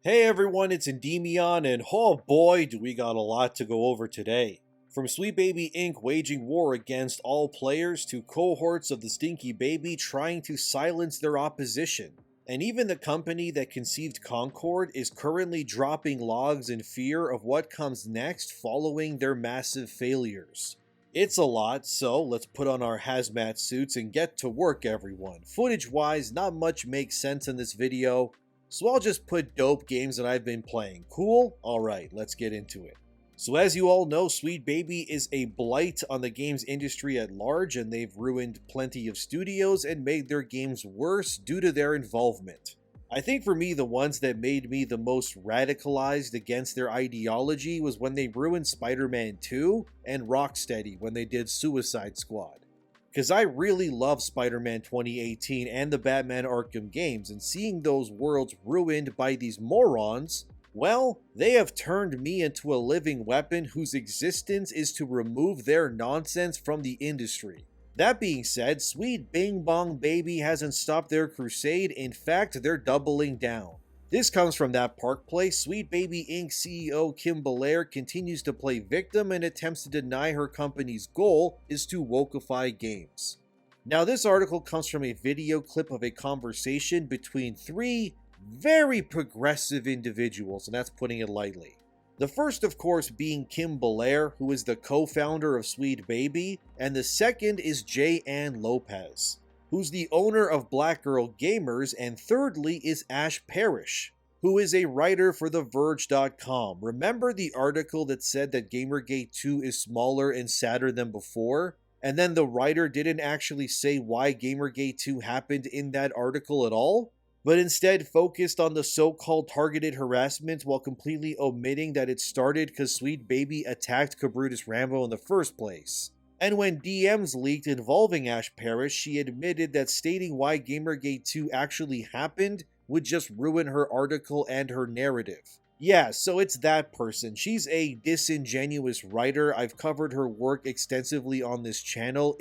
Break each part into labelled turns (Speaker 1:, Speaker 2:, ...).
Speaker 1: Hey everyone, it's ENDYMION, and oh boy, do we got a lot to go over today. From Sweet Baby Inc. waging war against all players to cohorts of the Stinky Baby trying to silence their opposition. And even the company that conceived Concord is currently dropping logs in fear of what comes next following their massive failures. It's a lot, so let's put on our hazmat suits and get to work everyone. Footage-wise, not much makes sense in this video, so I'll just put dope games that I've been playing. Cool? Alright, let's get into it. So as you all know, Sweet Baby is a blight on the games industry at large, and they've ruined plenty of studios and made their games worse due to their involvement. I think for me, the ones that made me the most radicalized against their ideology was when they ruined Spider-Man 2 and Rocksteady when they did Suicide Squad. Because I really love Spider-Man 2018 and the Batman Arkham games, and seeing those worlds ruined by these morons, well, they have turned me into a living weapon whose existence is to remove their nonsense from the industry. That being said, Sweet Bing Bong Baby hasn't stopped their crusade. In fact, they're doubling down. This comes from that Park Place. Sweet Baby Inc. CEO Kim Belair continues to play victim and attempts to deny her company's goal is to wokeify games. Now, this article comes from a video clip of a conversation between three very progressive individuals, and that's putting it lightly. The first, of course, being Kim Belair, who is the co-founder of Sweet Baby, and the second is J.Ann Lopez, who's the owner of Black Girl Gamers, and thirdly is Ash Parrish, who is a writer for TheVerge.com. Remember the article that said that Gamergate 2 is smaller and sadder than before? And then the writer didn't actually say why Gamergate 2 happened in that article at all, but instead focused on the so-called targeted harassment while completely omitting that it started because Sweet Baby attacked Cabrutus Rambo in the first place. And when DMs leaked involving Ash Parrish, she admitted that stating why Gamergate 2 actually happened would just ruin her article and her narrative. Yeah, so it's that person. She's a disingenuous writer. I've covered her work extensively on this channel.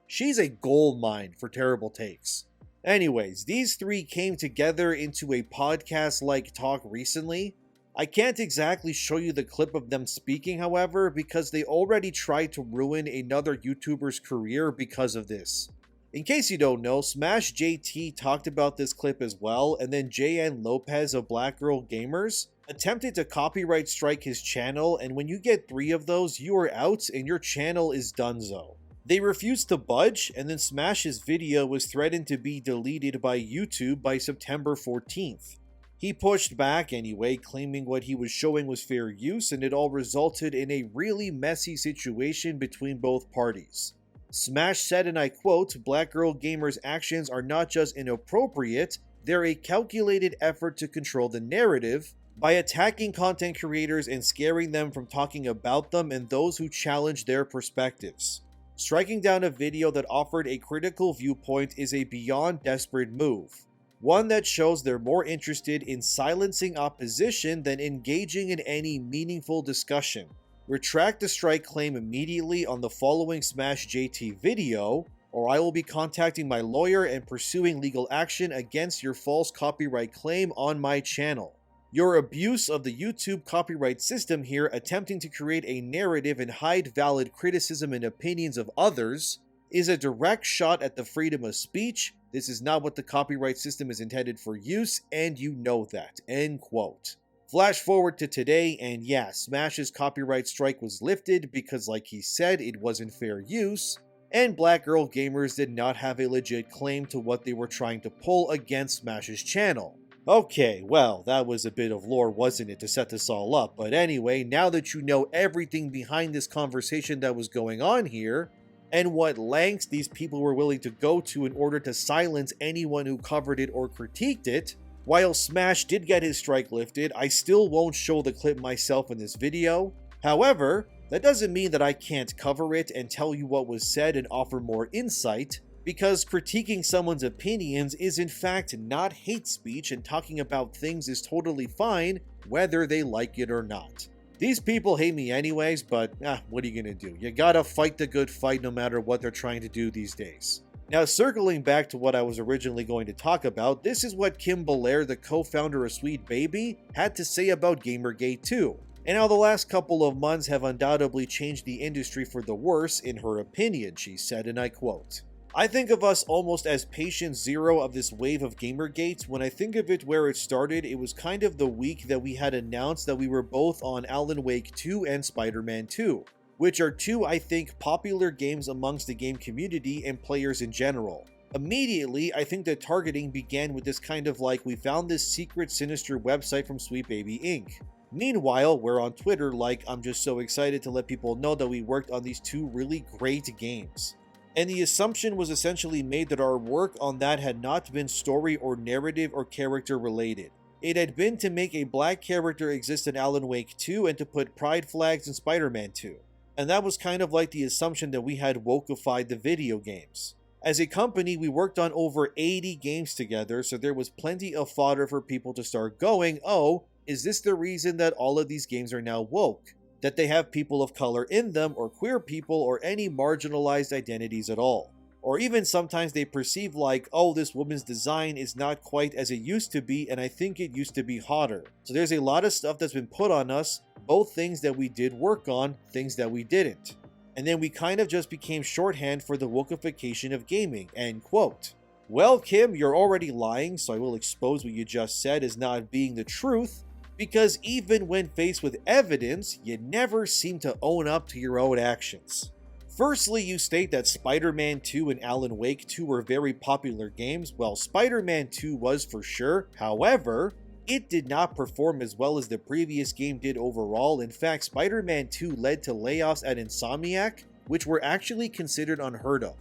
Speaker 1: She's a gold mine for terrible takes. Anyways, these three came together into a podcast-like talk recently. I can't exactly show you the clip of them speaking, however, because they already tried to ruin another YouTuber's career because of this. In case you don't know, Smash JT talked about this clip as well, and then J.Ann Lopez of Black Girl Gamers attempted to copyright strike his channel, and when you get 3 of those, you are out and your channel is donezo. They refused to budge, and then Smash's video was threatened to be deleted by YouTube by September 14th. He pushed back anyway, claiming what he was showing was fair use, and it all resulted in a really messy situation between both parties. Smash said, and I quote, "Black Girl Gamers' actions are not just inappropriate, they're a calculated effort to control the narrative by attacking content creators and scaring them from talking about them and those who challenge their perspectives. Striking down a video that offered a critical viewpoint is a beyond desperate move. One that shows they're more interested in silencing opposition than engaging in any meaningful discussion. Retract the strike claim immediately on the following Smash JT video, or I will be contacting my lawyer and pursuing legal action against your false copyright claim on my channel. Your abuse of the YouTube copyright system here, attempting to create a narrative and hide valid criticism and opinions of others, is a direct shot at the freedom of speech. This is not what the copyright system is intended for use, and you know that." End quote. Flash forward to today, and yeah, Smash's copyright strike was lifted because, like he said, it wasn't fair use, and Black Girl Gamers did not have a legit claim to what they were trying to pull against Smash's channel. Okay, well, that was a bit of lore, wasn't it, to set this all up, but anyway, now that you know everything behind this conversation that was going on here, and what lengths these people were willing to go to in order to silence anyone who covered it or critiqued it, while Smash did get his strike lifted, I still won't show the clip myself in this video. However, that doesn't mean that I can't cover it and tell you what was said and offer more insight, because critiquing someone's opinions is in fact not hate speech, and talking about things is totally fine whether they like it or not. These people hate me anyways, but what are you gonna do? You gotta fight the good fight no matter what they're trying to do these days. Now, circling back to what I was originally going to talk about, this is what Kim Belair, the co-founder of Sweet Baby, had to say about Gamergate 2, and how the last couple of months have undoubtedly changed the industry for the worse, in her opinion. She said, and I quote, "I think of us almost as patient zero of this wave of Gamergate. When I think of it where it started, it was kind of the week that we had announced that we were both on Alan Wake 2 and Spider-Man 2. Which are two, I think, popular games amongst the game community and players in general. Immediately, I think that targeting began with this kind of like, we found this secret sinister website from Sweet Baby Inc. Meanwhile, we're on Twitter like, I'm just so excited to let people know that we worked on these two really great games. And the assumption was essentially made that our work on that had not been story or narrative or character related. It had been to make a black character exist in Alan Wake 2 and to put pride flags in Spider-Man 2. And that was kind of like the assumption that we had wokeified the video games. As a company, we worked on over 80 games together, so there was plenty of fodder for people to start going, oh, is this the reason that all of these games are now woke? That they have people of color in them, or queer people, or any marginalized identities at all? Or even sometimes they perceive like, oh, this woman's design is not quite as it used to be, and I think it used to be hotter. So there's a lot of stuff that's been put on us, both things that we did work on, things that we didn't. And then we kind of just became shorthand for the wokeification of gaming, end quote. Well, Kim, you're already lying, so I will expose what you just said as not being the truth, because even when faced with evidence, you never seem to own up to your own actions. Firstly, you state that Spider-Man 2 and Alan Wake 2 were very popular games. Well, Spider-Man 2 was for sure. However, it did not perform as well as the previous game did overall. In fact, Spider-Man 2 led to layoffs at Insomniac, which were actually considered unheard of.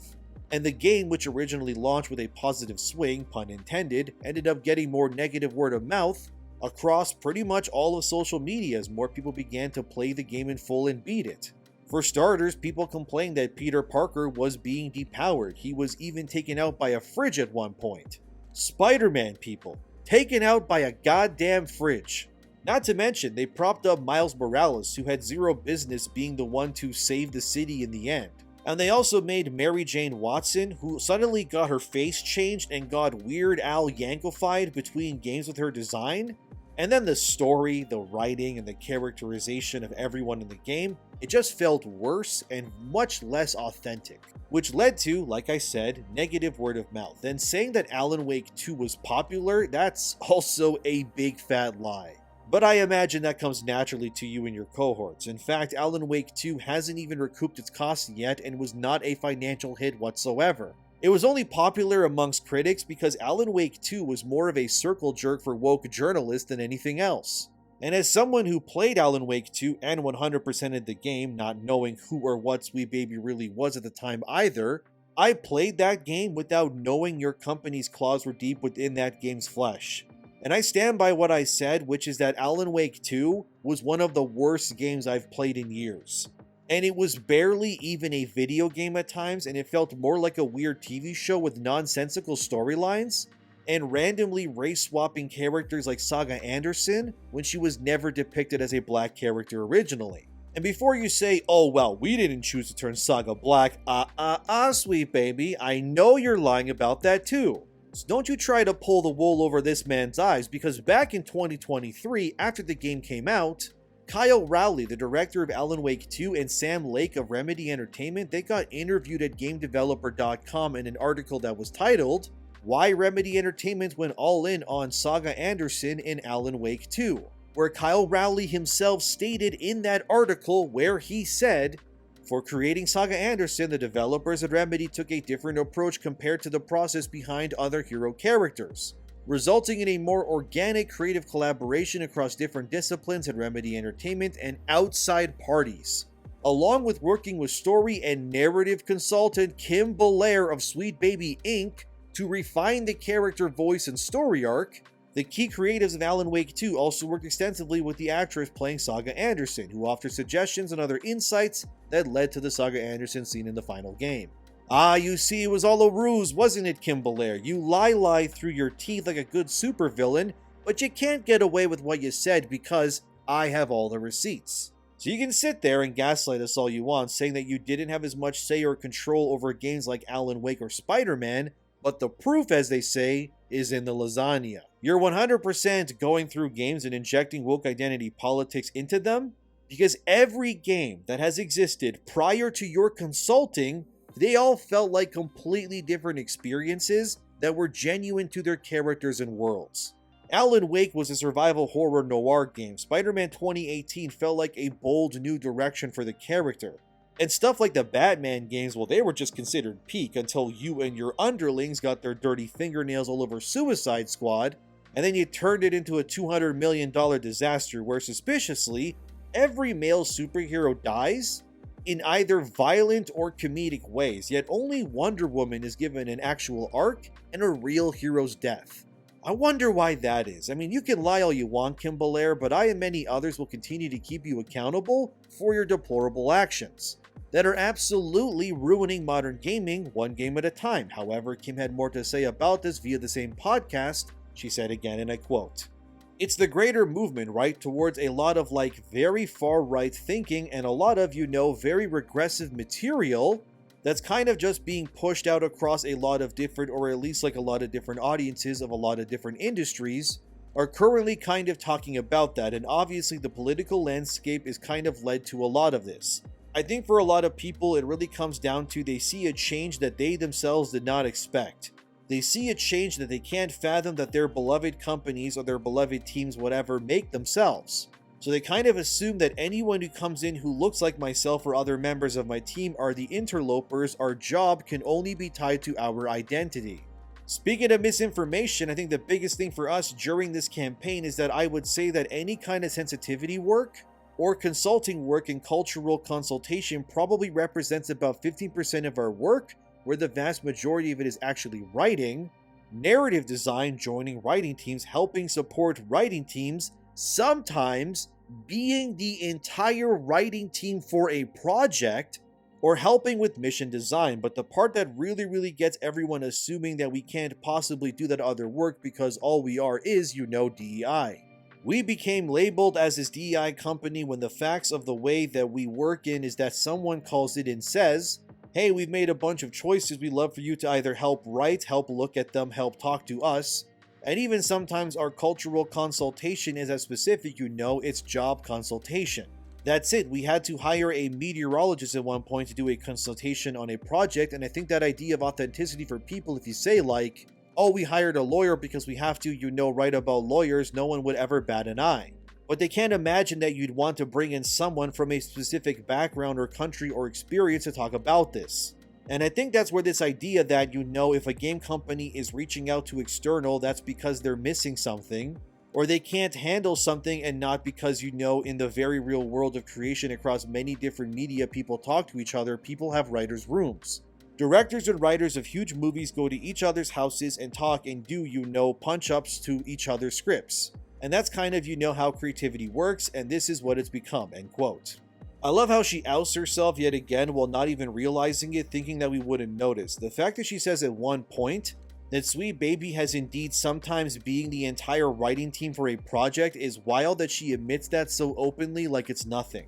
Speaker 1: And the game, which originally launched with a positive swing, pun intended, ended up getting more negative word of mouth across pretty much all of social media as more people began to play the game in full and beat it. For starters, people complained that Peter Parker was being depowered. He was even taken out by a fridge at one point. Spider-Man, people. Taken out by a goddamn fridge. Not to mention, they propped up Miles Morales, who had zero business being the one to save the city in the end. And they also made Mary Jane Watson, who suddenly got her face changed and got Weird Al Yankofied between games with her design. And then the story, the writing, and the characterization of everyone in the game, it just felt worse and much less authentic. Which led to, like I said, negative word of mouth. And saying that Alan Wake 2 was popular, that's also a big fat lie. But I imagine that comes naturally to you and your cohorts. In fact, Alan Wake 2 hasn't even recouped its costs yet and was not a financial hit whatsoever. It was only popular amongst critics because Alan Wake 2 was more of a circle jerk for woke journalists than anything else. And as someone who played Alan Wake 2 and 100%ed the game, not knowing who or what Sweet Baby really was at the time either, I played that game without knowing your company's claws were deep within that game's flesh. And I stand by what I said, which is that Alan Wake 2 was one of the worst games I've played in years. And it was barely even a video game at times, and it felt more like a weird TV show with nonsensical storylines, and randomly race-swapping characters like Saga Anderson when she was never depicted as a black character originally. And before you say, oh well, we didn't choose to turn Saga black, Sweet Baby, I know you're lying about that too. So don't you try to pull the wool over this man's eyes, because back in 2023, after the game came out, Kyle Rowley, the director of Alan Wake 2, and Sam Lake of Remedy Entertainment, they got interviewed at GameDeveloper.com in an article that was titled, Why Remedy Entertainment Went All In on Saga Anderson in Alan Wake 2, where Kyle Rowley himself stated in that article where he said, for creating Saga Anderson, the developers at Remedy took a different approach compared to the process behind other hero characters, resulting in a more organic creative collaboration across different disciplines at Remedy Entertainment and outside parties. Along with working with story and narrative consultant Kim Belair of Sweet Baby Inc. to refine the character voice and story arc, the key creatives of Alan Wake 2 also worked extensively with the actress playing Saga Anderson, who offered suggestions and other insights that led to the Saga Anderson scene in the final game. Ah, you see, it was all a ruse, wasn't it, Kim Belair? You lie through your teeth like a good supervillain, but you can't get away with what you said because I have all the receipts. So you can sit there and gaslight us all you want, saying that you didn't have as much say or control over games like Alan Wake or Spider-Man, but the proof, as they say, is in the lasagna. You're 100% going through games and injecting woke identity politics into them, because every game that has existed prior to your consulting, they all felt like completely different experiences that were genuine to their characters and worlds. Alan Wake was a survival horror noir game. Spider-Man 2018 felt like a bold new direction for the character. And stuff like the Batman games, well, they were just considered peak until you and your underlings got their dirty fingernails all over Suicide Squad, and then you turned it into a $200 million disaster where, suspiciously, every male superhero dies in either violent or comedic ways, yet only Wonder Woman is given an actual arc and a real hero's death. I wonder why that is. I mean, you can lie all you want, Kim Belair, but I and many others will continue to keep you accountable for your deplorable actions that are absolutely ruining modern gaming one game at a time. However, Kim had more to say about this via the same podcast. She said again, and I quote, "It's the greater movement, right, towards a lot of very far right thinking and a lot of, very regressive material that's kind of just being pushed out across a lot of different, or at least a lot of different audiences of a lot of different industries are currently kind of talking about that, and obviously the political landscape is kind of led to a lot of this. I think for a lot of people it really comes down to they see a change that they themselves did not expect. They see a change that they can't fathom that their beloved companies or their beloved teams, whatever, make themselves. So they kind of assume that anyone who comes in who looks like myself or other members of my team are the interlopers. Our job can only be tied to our identity." Speaking of misinformation, I think the biggest thing for us during this campaign is that I would say that any kind of sensitivity work or consulting work and cultural consultation probably represents about 15% of our work, where the vast majority of it is actually writing, narrative design, joining writing teams, helping support writing teams, sometimes being the entire writing team for a project, or helping with mission design. But the part that really gets everyone assuming that we can't possibly do that other work because all we are is, DEI. We became labeled as this DEI company when the facts of the way that we work in is that someone calls it and says, "Hey, we've made a bunch of choices. We'd love for you to either help write, help look at them, help talk to us." And even sometimes our cultural consultation is as specific, it's job consultation. That's it. We had to hire a meteorologist at one point to do a consultation on a project, and I think that idea of authenticity for people, if you say "Oh, we hired a lawyer because we have to, write about lawyers," no one would ever bat an eye. But they can't imagine that you'd want to bring in someone from a specific background or country or experience to talk about this. And I think that's where this idea that, if a game company is reaching out to external, that's because they're missing something, or they can't handle something, and not because, in the very real world of creation across many different media, people talk to each other, people have writers' rooms. Directors and writers of huge movies go to each other's houses and talk and do, punch-ups to each other's scripts. And that's kind of, how creativity works, and this is what it's become, end quote. I love how she outs herself yet again while not even realizing it, thinking that we wouldn't notice. The fact that she says at one point that Sweet Baby has indeed sometimes being the entire writing team for a project is wild, that she admits that so openly like it's nothing.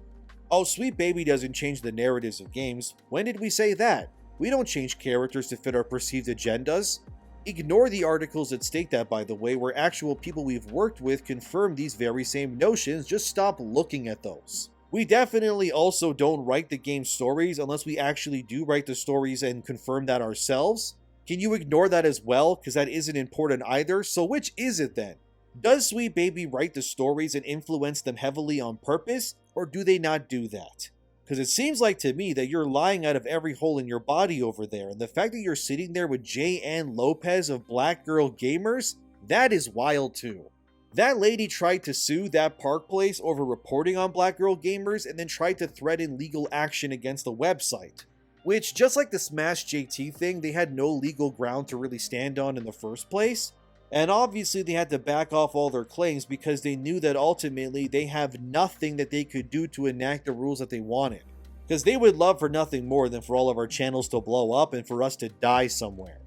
Speaker 1: Oh, Sweet Baby doesn't change the narratives of games. When did we say that? We don't change characters to fit our perceived agendas. Ignore the articles that state that, by the way, where actual people we've worked with confirm these very same notions. Just stop looking at those. We definitely also don't write the game stories unless we actually do write the stories and confirm that ourselves. Can you ignore that as well? Because that isn't important either. So which is it then? Does Sweet Baby write the stories and influence them heavily on purpose, or do they not do that? Because it seems like to me that you're lying out of every hole in your body over there, and the fact that you're sitting there with J.N. Lopez of Black Girl Gamers, that is wild too. That lady tried to sue that Park Place over reporting on Black Girl Gamers, and then tried to threaten legal action against the website. Which, just like the Smash JT thing, they had no legal ground to really stand on in the first place. And obviously they had to back off all their claims because they knew that ultimately they have nothing that they could do to enact the rules that they wanted. Because they would love for nothing more than for all of our channels to blow up and for us to die somewhere.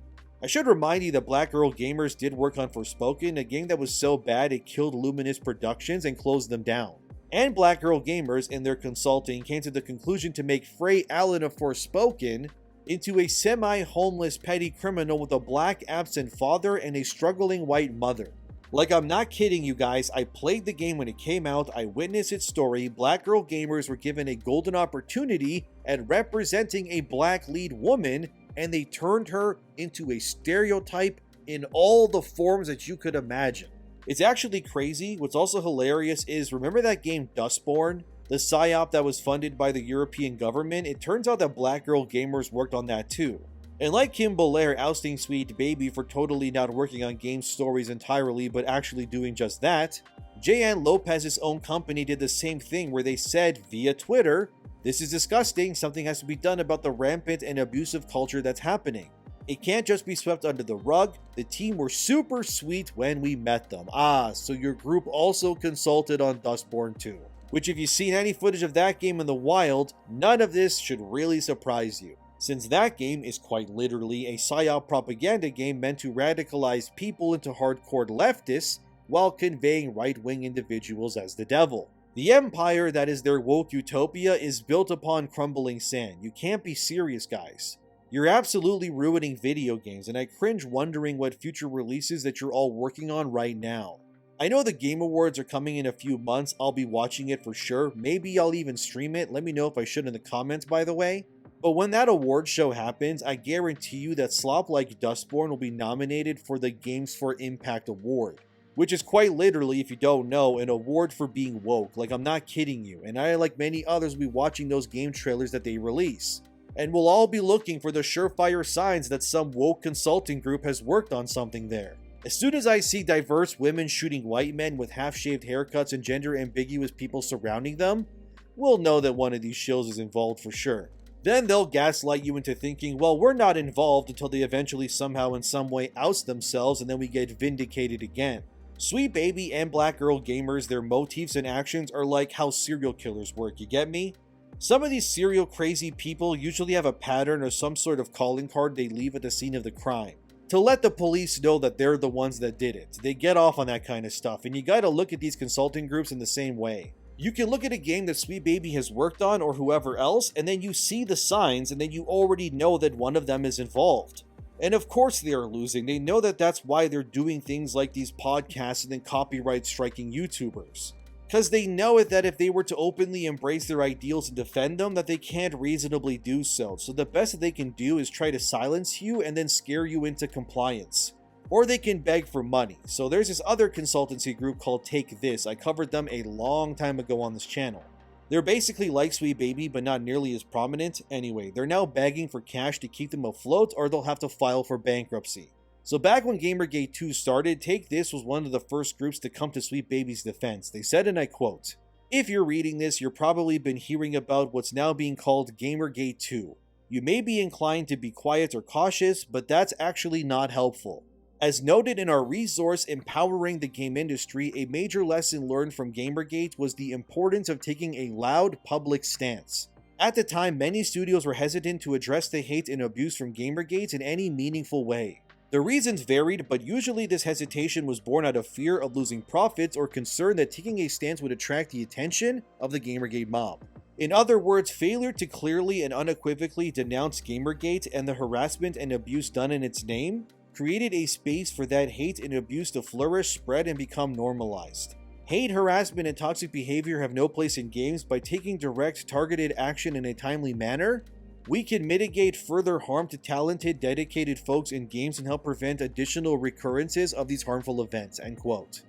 Speaker 1: I should remind you that Black Girl Gamers did work on Forspoken, a game that was so bad it killed Luminous Productions and closed them down. and Black Girl Gamers in their consulting came to the conclusion to make Frey Allen of Forspoken into a semi-homeless petty criminal with a black absent father and a struggling white mother. Like, I'm not kidding you guys, I played the game when it came out, I witnessed its story. Black Girl Gamers were given a golden opportunity at representing a black lead woman, and they turned her into a stereotype in all the forms that you could imagine. It's actually crazy. What's also hilarious is, remember that game Dustborn? The PSYOP that was funded by the European government? It turns out that Black Girl Gamers worked on that too. And like Kim Belair ousting Sweet Baby for totally not working on game stories entirely but actually doing just that, J.N. Lopez's own company did the same thing where they said via Twitter, "This is disgusting, something has to be done about the rampant and abusive culture that's happening. It can't just be swept under the rug. The team were super sweet when we met them." Ah, so your group also consulted on Dustborn 2. Which, if you've seen any footage of that game in the wild, none of this should really surprise you, since that game is quite literally a PSYOP propaganda game meant to radicalize people into hardcore leftists while conveying right-wing individuals as the devil. The empire that is their woke utopia is built upon crumbling sand. You can't be serious, guys. You're absolutely ruining video games, and I cringe wondering what future releases that you're all working on right now. I know the Game Awards are coming in a few months. I'll be watching it for sure. Maybe I'll even stream it. Let me know if I should in the comments, by the way. But when that award show happens, I guarantee you that slop like Dustborn will be nominated for the Games for Impact Award, which is quite literally, if you don't know, an award for being woke. Like, I'm not kidding you. And I, like many others, will be watching those game trailers that they release. And we'll all be looking for the surefire signs that some woke consulting group has worked on something there. As soon as I see diverse women shooting white men with half-shaved haircuts and gender-ambiguous people surrounding them, we'll know that one of these shills is involved for sure. Then they'll gaslight you into thinking, well, we're not involved, until they eventually somehow in some way oust themselves, and then we get vindicated again. Sweet Baby and Black Girl Gamers, their motifs and actions are like how serial killers work, you get me? Some of these serial crazy people usually have a pattern or some sort of calling card they leave at the scene of the crime, to let the police know that they're the ones that did it. They get off on that kind of stuff, and you gotta look at these consulting groups in the same way. You can look at a game that Sweet Baby has worked on, or whoever else, and then you see the signs, and then you already know that one of them is involved. And of course they are losing. They know that that's why they're doing things like these podcasts and then copyright striking YouTubers. Because they know that if they were to openly embrace their ideals and defend them, that they can't reasonably do so. So the best that they can do is try to silence you and then scare you into compliance. Or they can beg for money. So there's this other consultancy group called Take This. I covered them a long time ago on this channel. They're basically like Sweet Baby, but not nearly as prominent. Anyway, they're now begging for cash to keep them afloat, or they'll have to file for bankruptcy. So back when Gamergate 2 started, Take This was one of the first groups to come to Sweet Baby's defense. They said, and I quote, "If you're reading this, you've probably been hearing about what's now being called Gamergate 2. You may be inclined to be quiet or cautious, but that's actually not helpful. As noted in our resource, Empowering the Game Industry, a major lesson learned from Gamergate was the importance of taking a loud public stance. At the time, many studios were hesitant to address the hate and abuse from Gamergate in any meaningful way. The reasons varied, but usually this hesitation was born out of fear of losing profits or concern that taking a stance would attract the attention of the Gamergate mob. In other words, failure to clearly and unequivocally denounce Gamergate and the harassment and abuse done in its name created a space for that hate and abuse to flourish, spread, and become normalized. Hate, harassment, and toxic behavior have no place in games. By taking direct, targeted action in a timely manner, we can mitigate further harm to talented, dedicated folks in games and help prevent additional recurrences of these harmful events," end quote.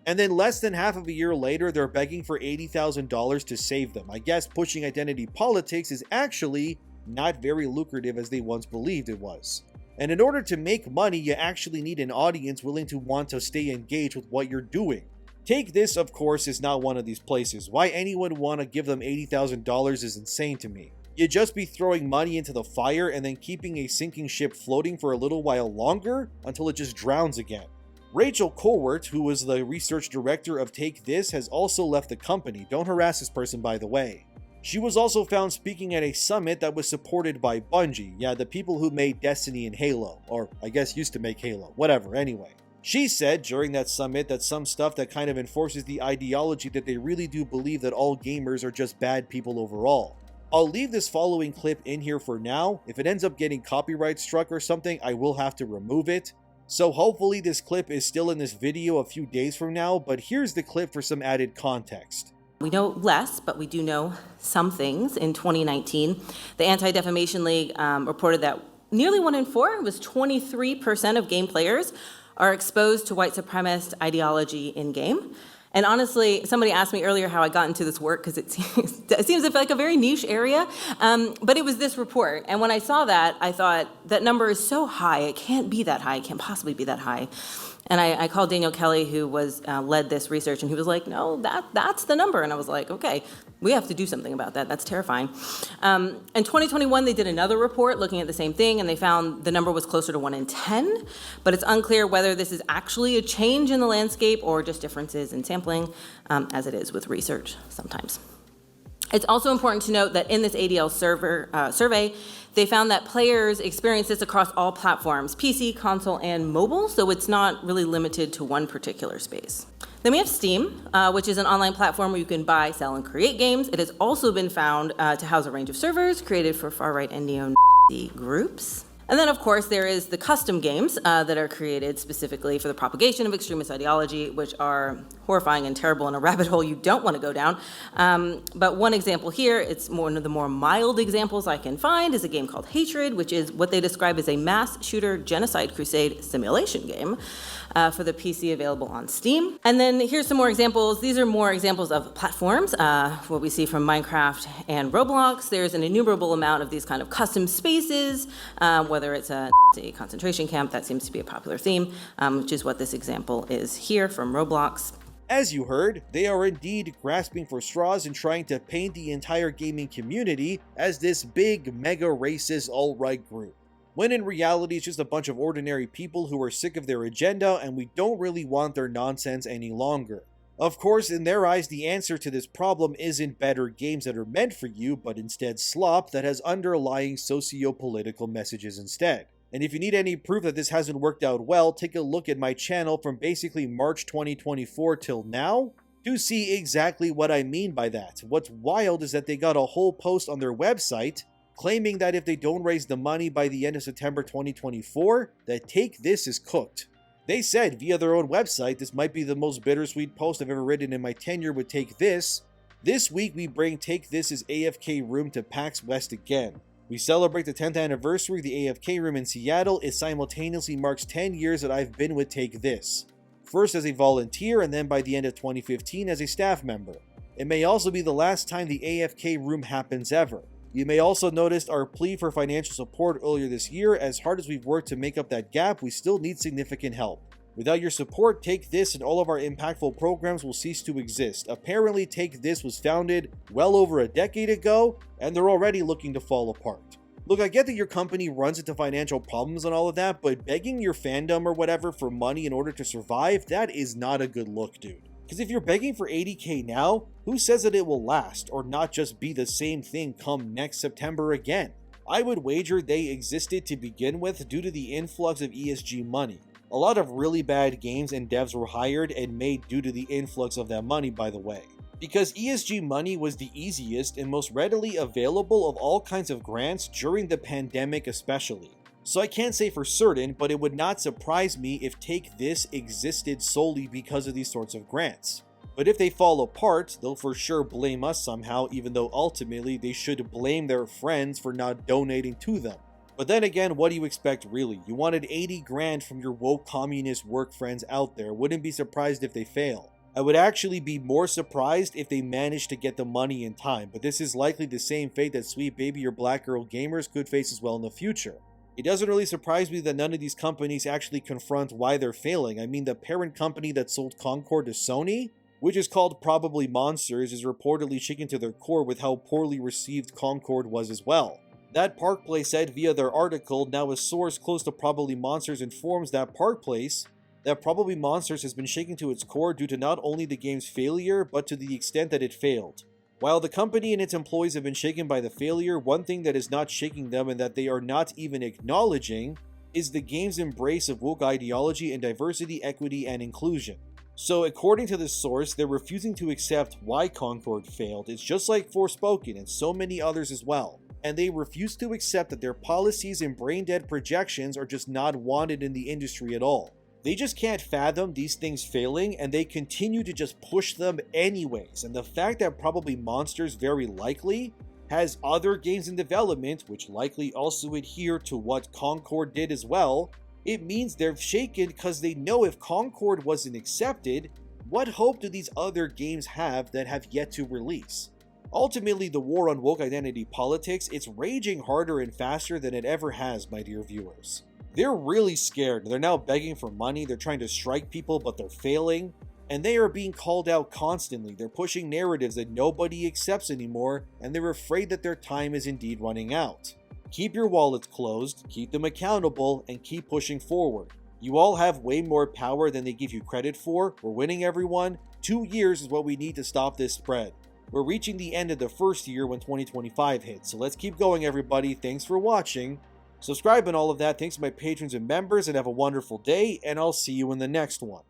Speaker 1: And then less than half of a year later, they're begging for $80,000 to save them. I guess pushing identity politics is actually not very lucrative as they once believed it was. And in order to make money, you actually need an audience willing to want to stay engaged with what you're doing. Take This, of course, is not one of these places. Why anyone would want to give them $80,000 is insane to me. You'd just be throwing money into the fire and then keeping a sinking ship floating for a little while longer until it just drowns again. Rachel Colwert, who was the research director of Take This, has also left the company. Don't harass this person, by the way. She was also found speaking at a summit that was supported by Bungie. Yeah, the people who made Destiny and Halo, or I guess used to make Halo, whatever, anyway. She said during that summit that some stuff that kind of enforces the ideology that they really do believe that all gamers are just bad people overall. I'll leave this following clip in here for now. If it ends up getting copyright struck or something, I will have to remove it. So hopefully this clip is still in this video a few days from now, but here's the clip for some added context.
Speaker 2: We know less, but we do know some things. In 2019, the Anti-Defamation League reported that nearly 1 in 4, it was 23% of game players, are exposed to white supremacist ideology in-game. And honestly, somebody asked me earlier how I got into this work, because it seems like a very niche area, but it was this report. And when I saw that, I thought, that number is so high, it can't be that high, it can't possibly be that high. And I called Daniel Kelly, who led this research, and he was like, no, that's the number. And I was like, okay, we have to do something about that. That's terrifying. In 2021, they did another report looking at the same thing, and they found the number was closer to 1 in 10, but it's unclear whether this is actually a change in the landscape or just differences in sampling, as it is with research sometimes. It's also important to note that in this ADL survey, they found that players experience this across all platforms, PC, console, and mobile, so it's not really limited to one particular space. Then we have Steam, which is an online platform where you can buy, sell, and create games. It has also been found to house a range of servers created for far-right and neo-Nazi groups. And then, of course, there is the custom games that are created specifically for the propagation of extremist ideology, which are horrifying and terrible in a rabbit hole you don't want to go down. But one example here, it's one of the more mild examples I can find, is a game called Hatred, which is what they describe as a mass shooter genocide crusade simulation game for the PC available on Steam. And then here's some more examples. These are more examples of platforms, what we see from Minecraft and Roblox. There's an innumerable amount of these kind of custom spaces, whether it's a concentration camp, that seems to be a popular theme, which is what this example is here from Roblox.
Speaker 1: As you heard, they are indeed grasping for straws and trying to paint the entire gaming community as this big, mega racist alt-right group, when in reality it's just a bunch of ordinary people who are sick of their agenda and we don't really want their nonsense any longer. Of course, in their eyes, the answer to this problem isn't better games that are meant for you, but instead slop that has underlying socio-political messages instead. And if you need any proof that this hasn't worked out well, take a look at my channel from basically March 2024 till now to see exactly what I mean by that. What's wild is that they got a whole post on their website claiming that if they don't raise the money by the end of September 2024, that Take This is cooked. They said via their own website, this might be the most bittersweet post I've ever written in my tenure with Take This. This week we bring Take This's AFK room to PAX West again. We celebrate the 10th anniversary of the AFK room in Seattle. It simultaneously marks 10 years that I've been with Take This. First as a volunteer and then by the end of 2015 as a staff member. It may also be the last time the AFK room happens ever. You may also notice our plea for financial support earlier this year. As hard as we've worked to make up that gap, we still need significant help. Without your support, Take This and all of our impactful programs will cease to exist. Apparently, Take This was founded well over a decade ago, and they're already looking to fall apart. Look, I get that your company runs into financial problems and all of that, but begging your fandom or whatever for money in order to survive, that is not a good look, dude. Because if you're begging for 80K now, who says that it will last or not just be the same thing come next September again? I would wager they existed to begin with due to the influx of ESG money. A lot of really bad games and devs were hired and made due to the influx of that money, by the way. Because ESG money was the easiest and most readily available of all kinds of grants during the pandemic especially. So I can't say for certain, but it would not surprise me if Take This existed solely because of these sorts of grants. But if they fall apart, they'll for sure blame us somehow, even though ultimately they should blame their friends for not donating to them. But then again, what do you expect really? You wanted 80 grand from your woke communist work friends out there. Wouldn't be surprised if they fail. I would actually be more surprised if they managed to get the money in time, but this is likely the same fate that Sweet Baby or Black Girl Gamers could face as well in the future. It doesn't really surprise me that none of these companies actually confront why they're failing. I mean, the parent company that sold Concord to Sony, which is called Probably Monsters, is reportedly shaken to their core with how poorly received Concord was as well. That Park Place said via their article, now a source close to Probably Monsters informs that Park Place that Probably Monsters has been shaken to its core due to not only the game's failure, but to the extent that it failed. While the company and its employees have been shaken by the failure, one thing that is not shaking them and that they are not even acknowledging is the game's embrace of woke ideology and diversity, equity, and inclusion. So according to this source, they're refusing to accept why Concord failed. It's just like Forspoken and so many others as well. And they refuse to accept that their policies and brain-dead projections are just not wanted in the industry at all. They just can't fathom these things failing, and they continue to just push them anyways. And the fact that probably Monsters very likely has other games in development, which likely also adhere to what Concord did as well, it means they're shaken because they know if Concord wasn't accepted, what hope do these other games have that have yet to release? Ultimately, the war on woke identity politics, it's raging harder and faster than it ever has, my dear viewers. They're really scared. They're now begging for money. They're trying to strike people, but they're failing. And they are being called out constantly. They're pushing narratives that nobody accepts anymore, and they're afraid that their time is indeed running out. Keep your wallets closed, keep them accountable, and keep pushing forward. You all have way more power than they give you credit for. We're winning, everyone. 2 years is what we need to stop this spread. We're reaching the end of the first year when 2025 hits, so let's keep going, everybody. Thanks for watching. Subscribe and all of that. Thanks to my patrons and members, and have a wonderful day, and I'll see you in the next one.